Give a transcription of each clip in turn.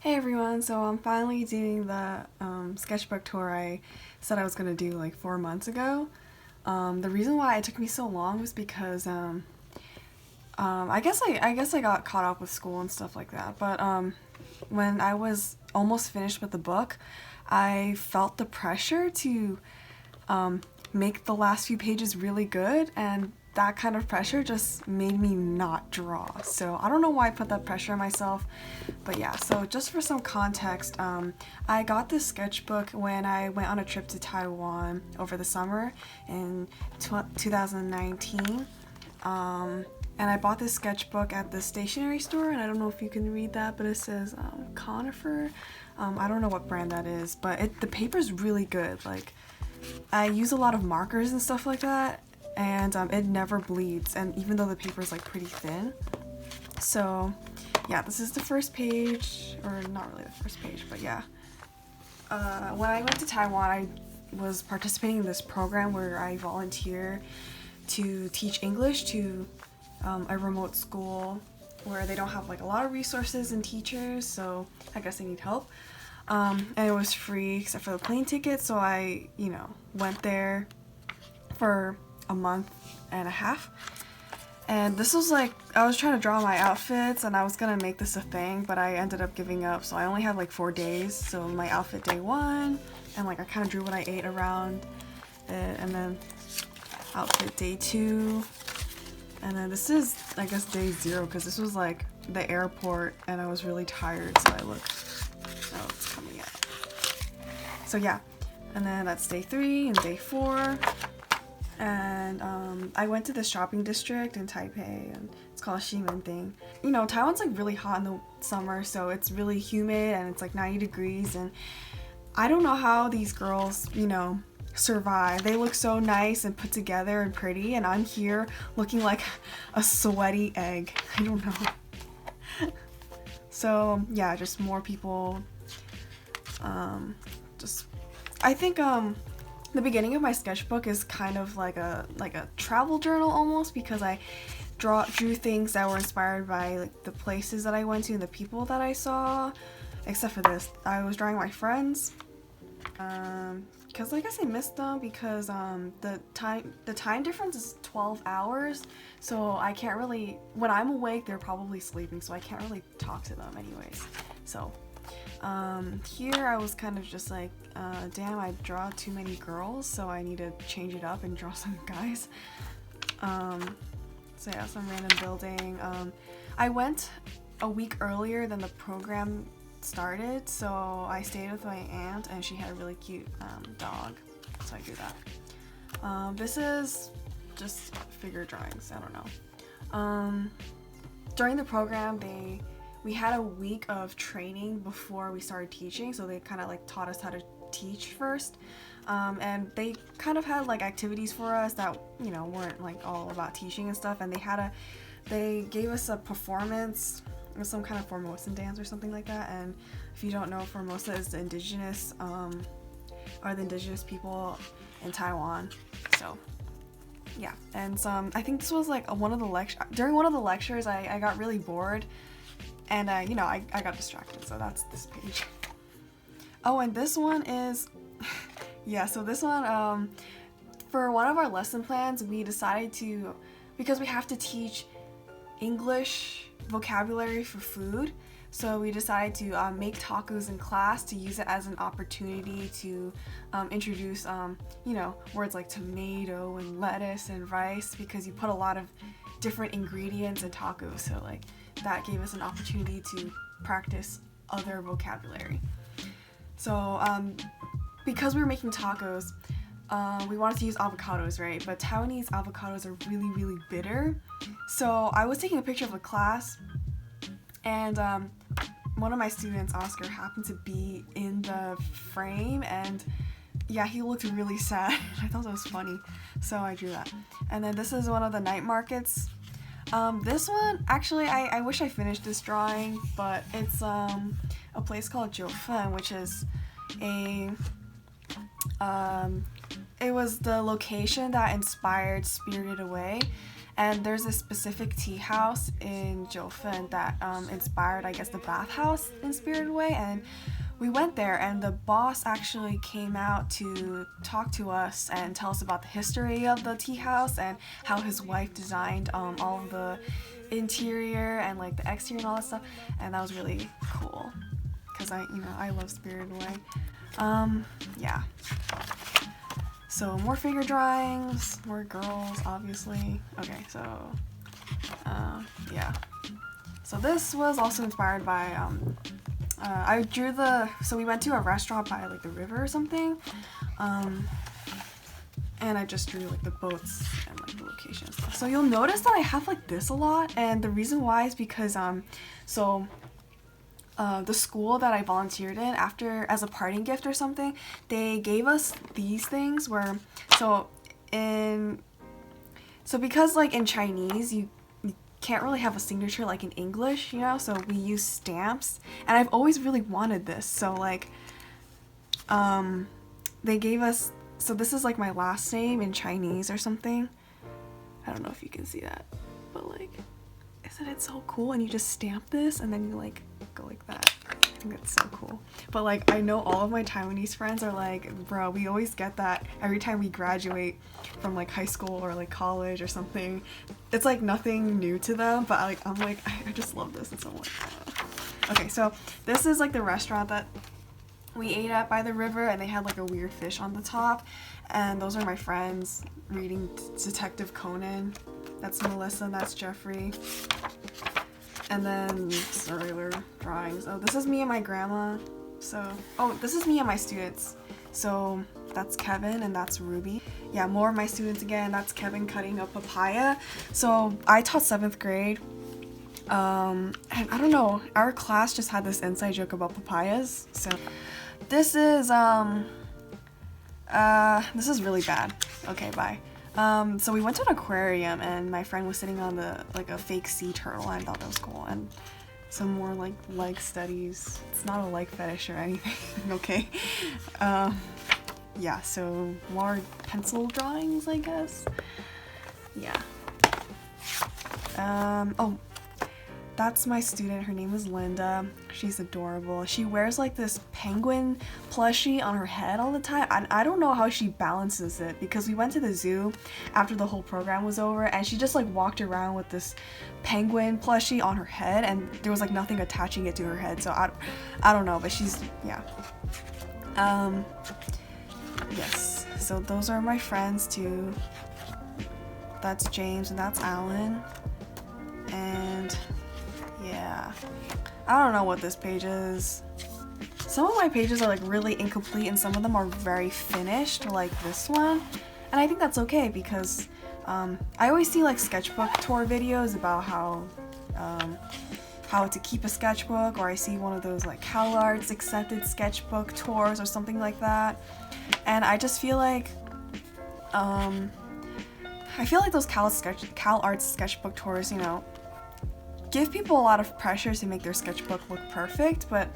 Hey everyone, so I'm finally doing the sketchbook tour I said I was going to do like 4 months ago. The reason why it took me so long was because I guess I got caught up with school and stuff like that. But when I was almost finished with the book, I felt the pressure to make the last few pages really good, and that kind of pressure just made me not draw. So I don't know why I put that pressure on myself, but yeah, so just for some context, I got this sketchbook when I went on a trip to Taiwan over the summer in 2019. And I bought this sketchbook at the stationery store, and I don't know if you can read that, but it says Conifer. I don't know what brand that is, but the paper's really good. Like, I use a lot of markers and stuff like that, and it never bleeds, and even though the paper is like pretty thin. So yeah, this is the first page, or not really the first page, but yeah. When I went to Taiwan, I was participating in this program where I volunteer to teach English to a remote school where they don't have like a lot of resources and teachers, so I guess they need help. And it was free except for the plane ticket, so I, went there for a month and a half. And this was like, I was trying to draw my outfits and I was gonna make this a thing, but I ended up giving up, so I only had like 4 days. So my outfit day 1, and like I kind of drew what I ate around it, and then outfit day 2, and then this is, I guess, day 0, because this was like the airport and I was really tired, so oh, it's coming out. So yeah, and then that's day 3 and day 4. And I went to this shopping district in Taipei, and it's called Ximending. Taiwan's like really hot in the summer, so it's really humid and it's like 90 degrees, and I don't know how these girls, survive. They look so nice and put together and pretty, and I'm here looking like a sweaty egg. I don't know. So yeah, just more people. I think the beginning of my sketchbook is kind of like a travel journal almost, because I drew things that were inspired by like the places that I went to and the people that I saw. Except for this, I was drawing my friends, because I guess I missed them because the time difference is 12 hours, so I can't really, when I'm awake they're probably sleeping, so I can't really talk to them anyways. So here I was kind of just like, damn, I draw too many girls, so I need to change it up and draw some guys. So yeah, some random building. I went a week earlier than the program started, so I stayed with my aunt, and she had a really cute dog, so I drew that. This is just figure drawings, I don't know. During the program, we had a week of training before we started teaching, so they kind of like taught us how to teach first, and they kind of had like activities for us that weren't like all about teaching and stuff, and they gave us a performance, some kind of Formosan dance or something like that. And if you don't know, Formosa is the indigenous people in Taiwan. So yeah, and I think this was like during one of the lectures I got really bored, and I got distracted, so that's this page. Oh, and this one is yeah, so this one, for one of our lesson plans, we decided to, because we have to teach English vocabulary for food, so we decided to make tacos in class to use it as an opportunity to introduce words like tomato and lettuce and rice, because you put a lot of different ingredients in tacos, so like that gave us an opportunity to practice other vocabulary. So because we were making tacos, we wanted to use avocados, right? But Taiwanese avocados are really, really bitter. So I was taking a picture of the class, and one of my students, Oscar, happened to be in the frame, and yeah, he looked really sad. I thought that was funny, so I drew that. And then this is one of the night markets. This one, actually, I wish I finished this drawing, but it's a place called Jiufen, which is it was the location that inspired Spirited Away, And there's this specific tea house in Jiufen that inspired, I guess, the bathhouse in Spirited Away. And we went there, and the boss actually came out to talk to us and tell us about the history of the tea house and how his wife designed all of the interior and like the exterior and all that stuff. And that was really cool because I love Spirited Away. Yeah. So more figure drawings, more girls, obviously. Okay, so yeah. So this was also inspired by I drew so we went to a restaurant by like the river or something, and I just drew like the boats and like the location and stuff. So you'll notice that I have like this a lot, and the reason why is because the school that I volunteered in, after as a parting gift or something, they gave us these things where because like in Chinese you can't really have a signature like in English, so we use stamps, and I've always really wanted this. So like they gave us, so this is like my last name in Chinese or something. I don't know if you can see that, but like, isn't it so cool? And you just stamp this and then you like go like that. I think that's so cool. But like, I know all of my Taiwanese friends are like, bro, we always get that every time we graduate from like high school or like college or something. It's like nothing new to them, but I'm like, I just love this, and so I'm like, okay, so this is like the restaurant that we ate at by the river, and they had like a weird fish on the top, and those are my friends reading Detective Conan. That's Melissa and that's Jeffrey. And then some regular drawings. Oh, this is me and my grandma. This is me and my students. So that's Kevin and that's Ruby. Yeah, more of my students again. That's Kevin cutting a papaya. So I taught 7th grade. And I don't know, our class just had this inside joke about papayas. So this is really bad. Okay, bye. So we went to an aquarium, and my friend was sitting on a fake sea turtle, and I thought that was cool. And some more like studies. It's not a like fetish or anything, okay? Yeah, so more pencil drawings, I guess. Yeah. Oh, that's my student. Her name is Linda. She's adorable. She wears like this penguin plushie on her head all the time. I don't know how she balances it, because we went to the zoo after the whole program was over, and she just like walked around with this penguin plushie on her head, and there was like nothing attaching it to her head. So I don't know, but she's, yeah. Yes. So those are my friends too. That's James and that's Alan. And yeah, I don't know what this page is. Some of my pages are like really incomplete, and some of them are very finished, like this one. And I think that's okay, because I always see like Sketchbook Tour videos about how to keep a sketchbook, or I see one of those like CalArts accepted sketchbook tours or something like that. And I just feel like those CalArts sketchbook tours, give people a lot of pressure to make their sketchbook look perfect, but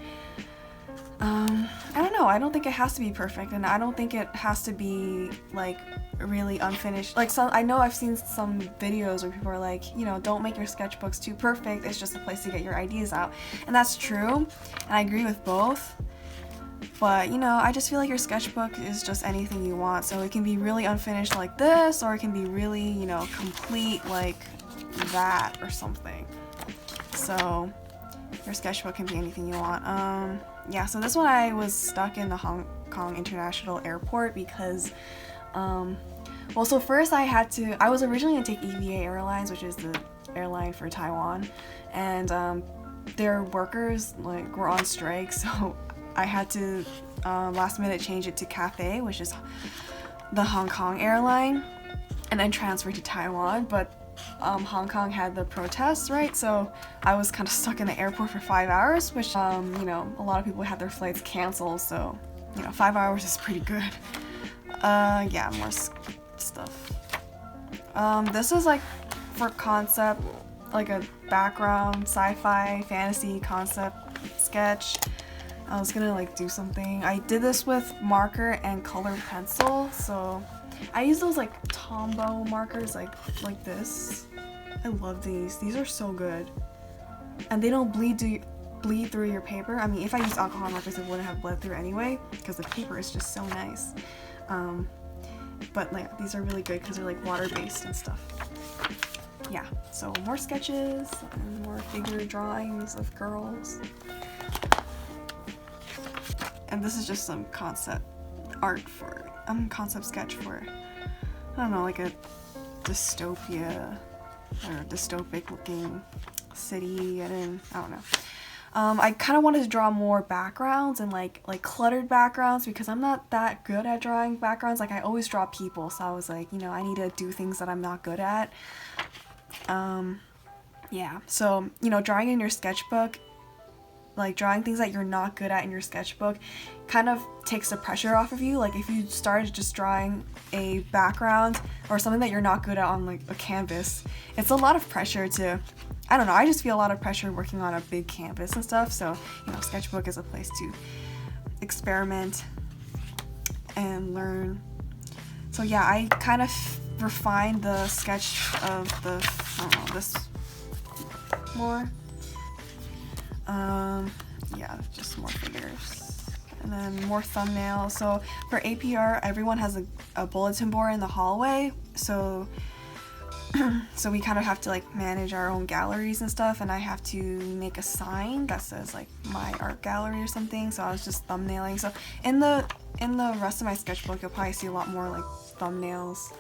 I don't know, I don't think it has to be perfect, and I don't think it has to be like really unfinished. Like, I know I've seen some videos where people are like, don't make your sketchbooks too perfect, it's just a place to get your ideas out. And that's true, and I agree with both. But, I just feel like your sketchbook is just anything you want. So it can be really unfinished like this, or it can be really, complete like that or something. So your sketchbook can be anything you want. Yeah, so this one I was stuck in the Hong Kong International Airport because, so first I was originally going to take EVA Airlines, which is the airline for Taiwan, and their workers were on strike, so I had to last minute change it to Cathay, which is the Hong Kong airline, and then transfer to Taiwan. But Hong Kong had the protests, right? So I was kind of stuck in the airport for 5 hours, which a lot of people had their flights canceled, so 5 hours is pretty good. Yeah, more stuff. This is like for concept, like a background sci-fi fantasy concept sketch. I was gonna do something. I did this with marker and colored pencil, so I use those like Tombow markers like this. I love these. These are so good. And they don't bleed through your paper. I mean, if I use alcohol markers, it wouldn't have bled through anyway because the paper is just so nice. But like, these are really good because they're like water-based and stuff. Yeah, so more sketches and more figure drawings of girls. And this is just some concept sketch for, I don't know, like a dystopia or dystopic looking city. I don't know. I kind of wanted to draw more backgrounds and like cluttered backgrounds because I'm not that good at drawing backgrounds. Like I always draw people, so I was like, you know, I need to do things that I'm not good at. Yeah, so, you know, drawing in your sketchbook, like drawing things that you're not good at in your sketchbook kind of takes the pressure off of you. Like if you started just drawing a background or something that you're not good at on like a canvas, it's a lot of pressure to, I don't know, I just feel a lot of pressure working on a big canvas and stuff. So, you know, sketchbook is a place to experiment and learn. So yeah, I kind of refined the sketch of the, I don't know, this more. Yeah, just more figures. And then more thumbnails. So for APR, everyone has a bulletin board in the hallway. So so we kind of have to like manage our own galleries and stuff, and I have to make a sign that says like my art gallery or something. So I was just thumbnailing. So in the rest of my sketchbook, you'll probably see a lot more like thumbnails.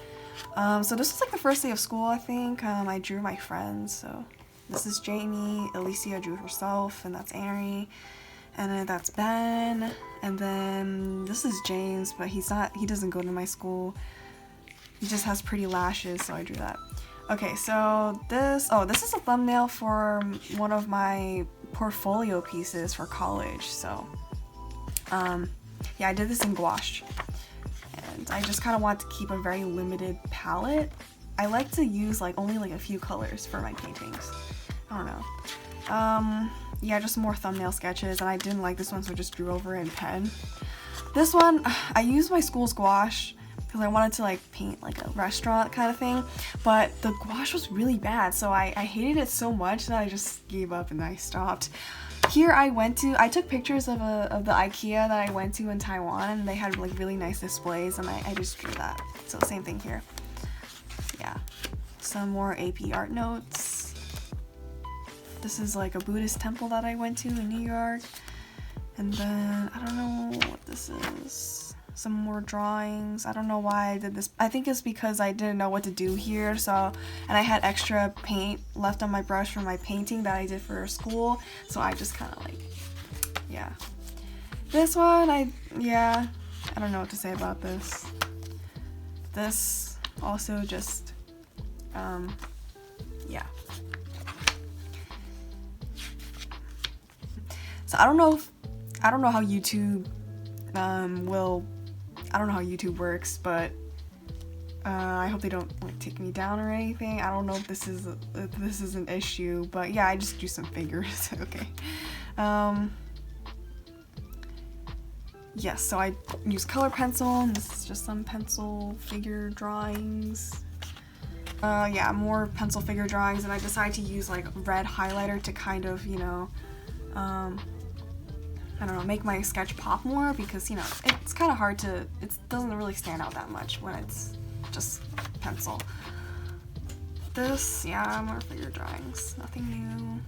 So this was like the first day of school, I think. I drew my friends. So this is Jamie, Alicia drew herself, and that's Ari, and then that's Ben, and then this is James, but he doesn't go to my school. He just has pretty lashes, so I drew that. Okay, so this is a thumbnail for one of my portfolio pieces for college. So, yeah, I did this in gouache, and I just kind of want to keep a very limited palette. I like to use like only like a few colors for my paintings. I don't know. Yeah, just more thumbnail sketches, and I didn't like this one, so I just drew over it in pen. This one, I used my school's gouache because I wanted to like paint like a restaurant kind of thing, but the gouache was really bad, so I hated it so much that I just gave up and I stopped. Here I took pictures of the IKEA that I went to in Taiwan, and they had like really nice displays, and I just drew that. So same thing here. Yeah, some more AP art notes. This is like a Buddhist temple that I went to in New York. And then, I don't know what this is. Some more drawings. I don't know why I did this. I think it's because I didn't know what to do here. So, and I had extra paint left on my brush from my painting that I did for school. So I just kind of like, yeah. This one, I don't know what to say about this. This also just, yeah. So I don't know how YouTube I don't know how YouTube works, but I hope they don't like take me down or anything. I don't know if this is an issue, but yeah, I just drew some figures. Okay. Yes, so I use color pencil, and this is just some pencil figure drawings. Yeah, more pencil figure drawings, and I decided to use like red highlighter to kind of, you know, I don't know, make my sketch pop more, because, you know, it's kind of hard to, it doesn't really stand out that much when it's just pencil. This, yeah, more figure drawings, nothing new.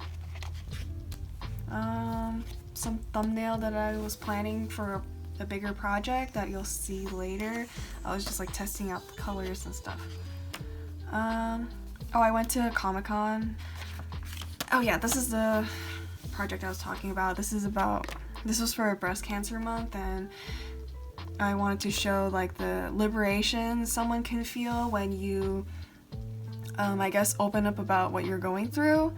Some thumbnail that I was planning for a bigger project that you'll see later. I was just like testing out the colors and stuff. Oh, I went to Comic-Con. Oh yeah, this is the project I was talking about. This was for Breast Cancer Month, and I wanted to show like the liberation someone can feel when you, I guess, open up about what you're going through.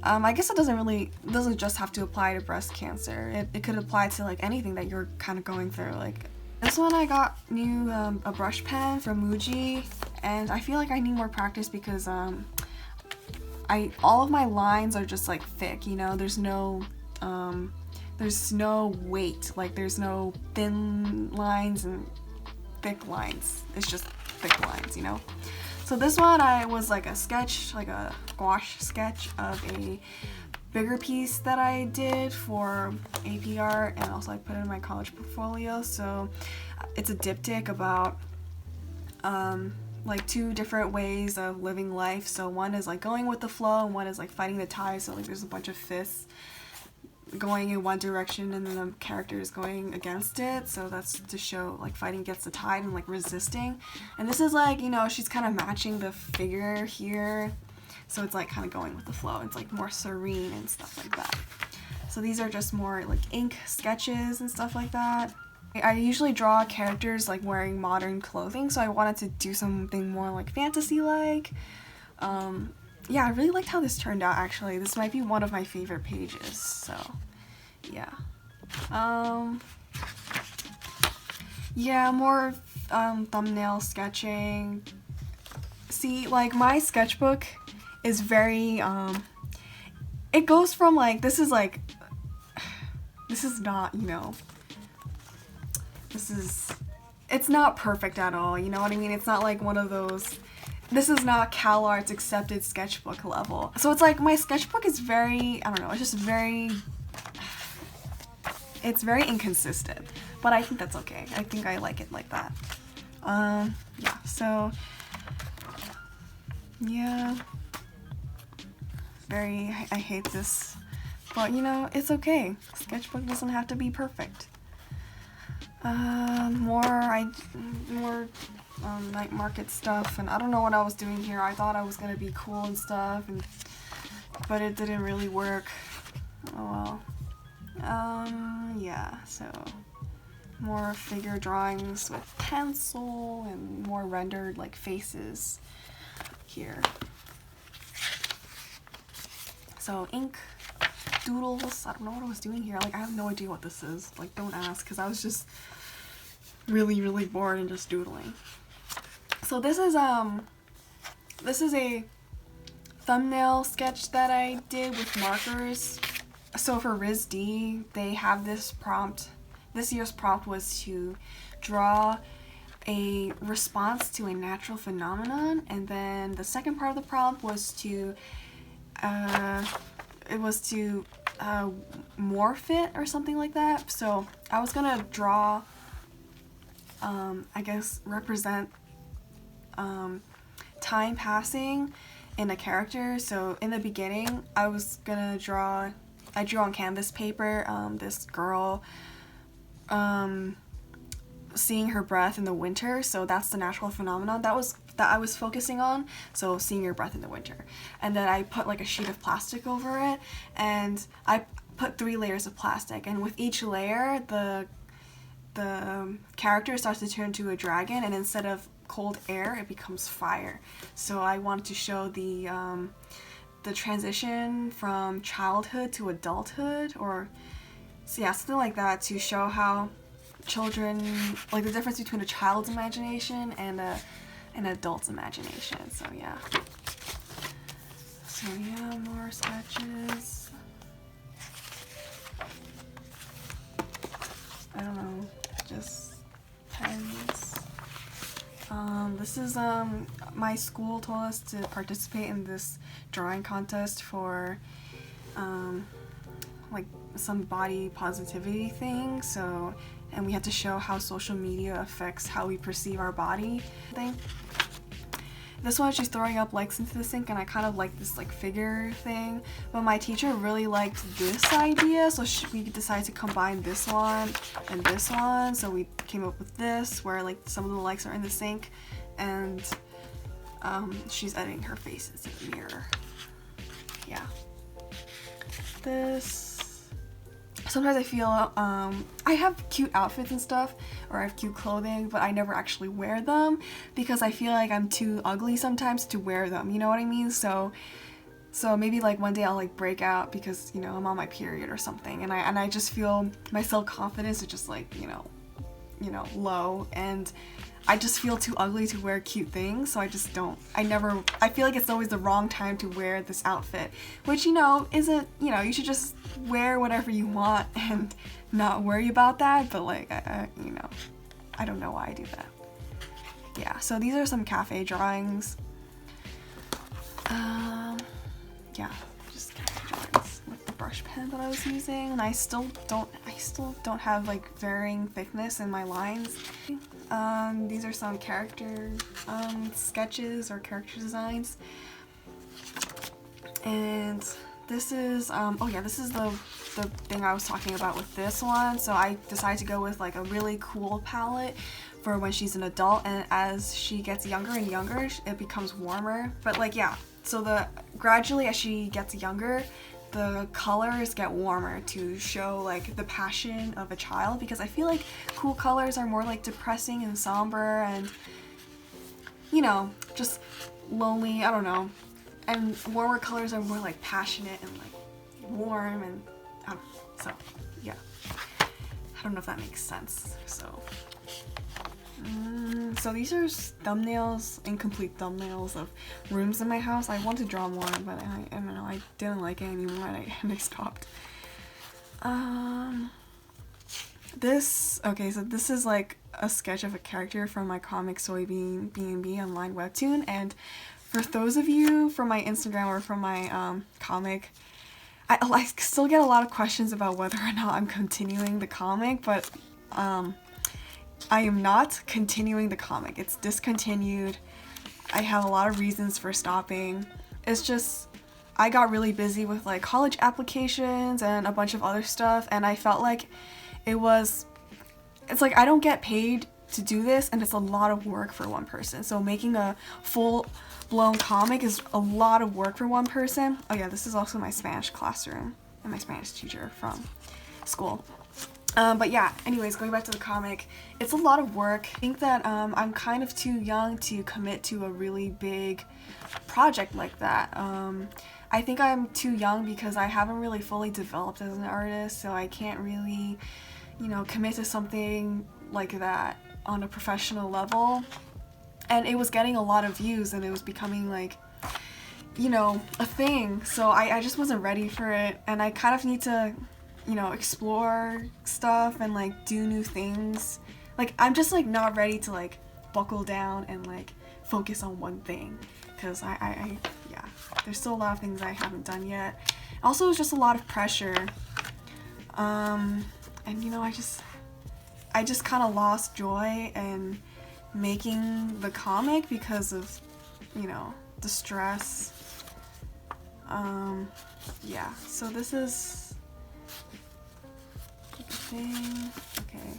I guess it doesn't just have to apply to breast cancer. It could apply to like anything that you're kind of going through. Like this one, I got new a brush pen from Muji, and I feel like I need more practice because all of my lines are just like thick, you know. There's no weight, like there's no thin lines and thick lines. It's just thick lines, you know. So this one I was like a sketch, like a gouache sketch of a bigger piece that I did for AP art, and also I put it in my college portfolio. So it's a diptych about like 2 different ways of living life. So one is like going with the flow, and one is like fighting the tide. So like there's a bunch of fists going in one direction and then the character is going against it, so that's to show like fighting against the tide and like resisting. And this is like, you know, she's kind of matching the figure here, so it's like kind of going with the flow. It's like more serene and stuff like that. So these are just more like ink sketches and stuff like that. I usually draw characters like wearing modern clothing, so I wanted to do something more like fantasy like. Yeah, I really liked how this turned out actually. This might be one of my favorite pages, so yeah. Yeah, more thumbnail sketching. See, like my sketchbook is very, it goes from like, this is not, you know, it's not perfect at all, you know what I mean? It's not like one of those, this is not CalArts accepted sketchbook level. So it's like my sketchbook is very, I don't know, it's just very, it's very inconsistent. But I think that's okay. I think I like it like that. Yeah, so, yeah. I hate this. But you know, it's okay. Sketchbook doesn't have to be perfect. More night market stuff, and I don't know what I was doing here. I thought I was gonna be cool and stuff, but it didn't really work. Oh well. Yeah, so more figure drawings with pencil and more rendered like faces here. So ink, doodles. I don't know what I was doing here. Like I have no idea what this is. Like don't ask, because I was just really bored and just doodling. So this is a thumbnail sketch that I did with markers. So for RISD, they have this prompt. This year's prompt was to draw a response to a natural phenomenon, and then the second part of the prompt was to morph it or something like that. So I was gonna draw, I guess represent time passing in a character. So in the beginning, I drew on canvas paper this girl seeing her breath in the winter. So that's the natural phenomenon that I was focusing on. So seeing your breath in the winter, and then I put like a sheet of plastic over it, and I put 3 layers of plastic, and with each layer the character starts to turn into a dragon, and instead of cold air it becomes fire. So I wanted to show the transition from childhood to adulthood, or so yeah, something like that, to show how children, like the difference between a child's imagination and an adult's imagination. So yeah, more sketches. I don't know, just pens. This is my school told us to participate in this drawing contest for like some body positivity thing. So, and we had to show how social media affects how we perceive our body thing. This one, she's throwing up legs into the sink, and I kind of like this like figure thing, but my teacher really liked this idea, so we decided to combine this one and this one. So we came up with this, where like some of the legs are in the sink, and she's editing her face into the mirror. Yeah. This. Sometimes I feel I have cute outfits and stuff, or I have cute clothing, but I never actually wear them because I feel like I'm too ugly sometimes to wear them, you know what I mean? So maybe like one day I'll like break out because, you know, I'm on my period or something, and I just feel my self-confidence is just like, you know, low, and I just feel too ugly to wear cute things, so I feel like it's always the wrong time to wear this outfit, which, you know, isn't, you know, you should just wear whatever you want and not worry about that, but like, you know, I don't know why I do that. yeah, so these are some cafe drawings. Yeah, just cafe drawings with the brush pen that I was using, and I still don't have like varying thickness in my lines. These are some character sketches or character designs, and this is oh yeah, this is the thing I was talking about with this one. So I decided to go with like a really cool palette for when she's an adult, and as she gets younger and younger, it becomes warmer. But like, yeah, so gradually as she gets younger, the colors get warmer to show like the passion of a child, because I feel like cool colors are more like depressing and somber and, you know, just lonely, I don't know. And warmer colors are more like passionate and like warm, and I don't know. So yeah, I don't know if that makes sense. So these are thumbnails, incomplete thumbnails of rooms in my house. I want to draw more, but I don't know, I didn't like it anymore, and I stopped. Okay, so this is like a sketch of a character from my comic Soybean B&B online webtoon, and for those of you from my Instagram or from my comic, I still get a lot of questions about whether or not I'm continuing the comic, but I am not continuing the comic. It's discontinued. I have a lot of reasons for stopping. It's just, I got really busy with like college applications and a bunch of other stuff, and I felt like it's like I don't get paid to do this, and it's a lot of work for one person. So making a full-blown comic is a lot of work for one person. Oh yeah, this is also my Spanish classroom and my Spanish teacher from school. But yeah, anyways, going back to the comic, it's a lot of work. I think that I'm kind of too young to commit to a really big project like that. I think I'm too young because I haven't really fully developed as an artist, so I can't really, you know, commit to something like that on a professional level. And it was getting a lot of views, and it was becoming like, you know, a thing. So I just wasn't ready for it, and I kind of need to, you know, explore stuff and like do new things. Like, I'm just like not ready to like buckle down and like focus on one thing, because yeah, there's still a lot of things I haven't done yet. Also, it's just a lot of pressure, and you know, I just kind of lost joy in making the comic because of, you know, the stress. Yeah, so this is the thing. Okay.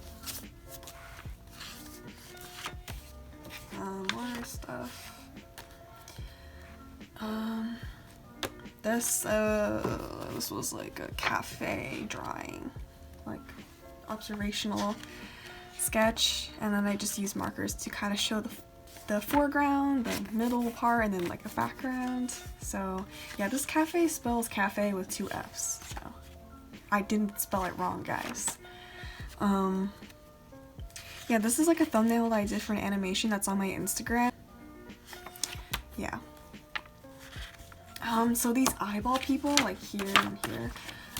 More stuff. This was like a cafe drawing, like observational sketch, and then I just used markers to kind of show the foreground, the middle part, and then like the background. So yeah, this cafe spells cafe with 2 F's, so I didn't spell it wrong, guys. Yeah, this is like a thumbnail that I did for an animation that's on my Instagram. Yeah. So these eyeball people, like here and here,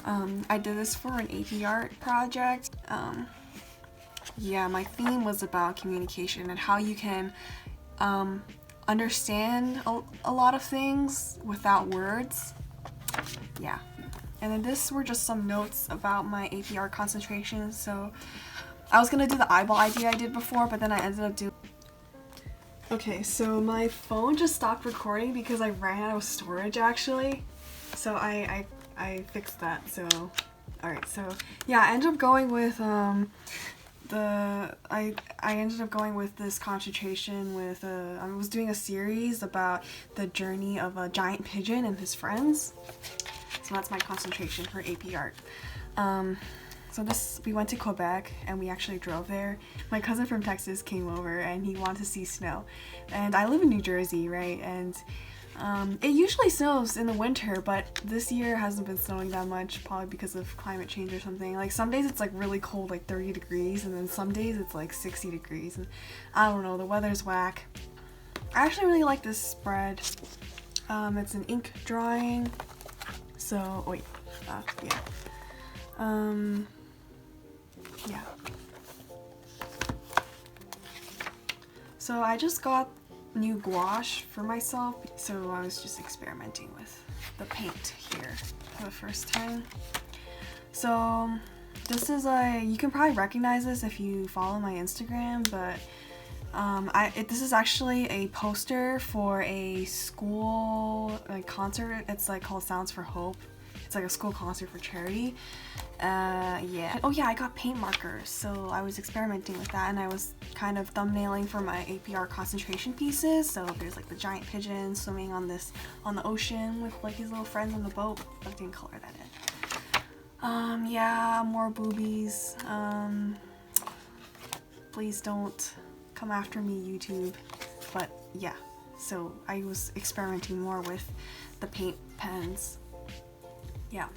I did this for an AP art project. Yeah, my theme was about communication and how you can understand a lot of things without words. Yeah. And then this were just some notes about my AP art concentration. So I was gonna do the eyeball idea I did before, but then I ended up doing... Okay, so my phone just stopped recording because I ran out of storage, actually. So I fixed that, so... Alright, so yeah, I ended up going with I ended up going with this concentration with I was doing a series about the journey of a giant pigeon and his friends. So that's my concentration for AP art. So we went to Quebec, and we actually drove there. My cousin from Texas came over, and he wanted to see snow. And I live in New Jersey, right? And it usually snows in the winter, but this year hasn't been snowing that much, probably because of climate change or something. Like, some days it's like really cold, like 30 degrees, and then some days it's like 60 degrees. And I don't know, the weather's whack. I actually really like this spread. It's an ink drawing. So, wait, yeah. Yeah. So I just got new gouache for myself, so I was just experimenting with the paint here for the first time. So this is you can probably recognize this if you follow my Instagram, but this is actually a poster for a school concert. It's like called Sounds for Hope. It's like a school concert for charity. Yeah. Oh yeah, I got paint markers, so I was experimenting with that, and I was kind of thumbnailing for my APR concentration pieces. So there's like the giant pigeon swimming on the ocean with like his little friends on the boat. I didn't color that in. Yeah, more boobies. Please don't come after me, YouTube. But yeah, so I was experimenting more with the paint pens. Yeah.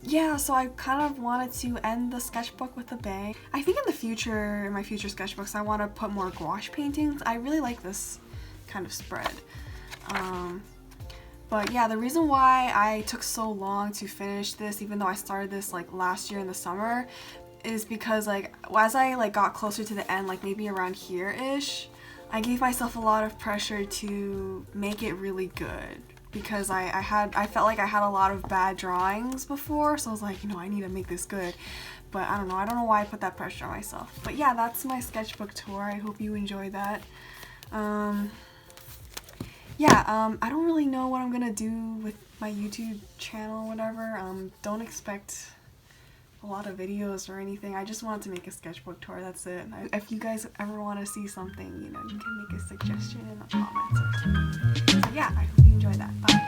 Yeah, so I kind of wanted to end the sketchbook with a bang. I think in the future, in my future sketchbooks, I want to put more gouache paintings. I really like this kind of spread. But yeah, the reason why I took so long to finish this, even though I started this like last year in the summer, is because like as I like got closer to the end, like maybe around here-ish, I gave myself a lot of pressure to make it really good. Because I felt like I had a lot of bad drawings before, so I was like, you know, I need to make this good. But I don't know why I put that pressure on myself. But yeah, that's my sketchbook tour. I hope you enjoyed that. Yeah, I don't really know what I'm gonna do with my YouTube channel or whatever. Don't expect a lot of videos or anything. I just wanted to make a sketchbook tour, that's it. If you guys ever want to see something, you know, you can make a suggestion in the comments or something. So yeah, I hope you enjoyed that. Bye.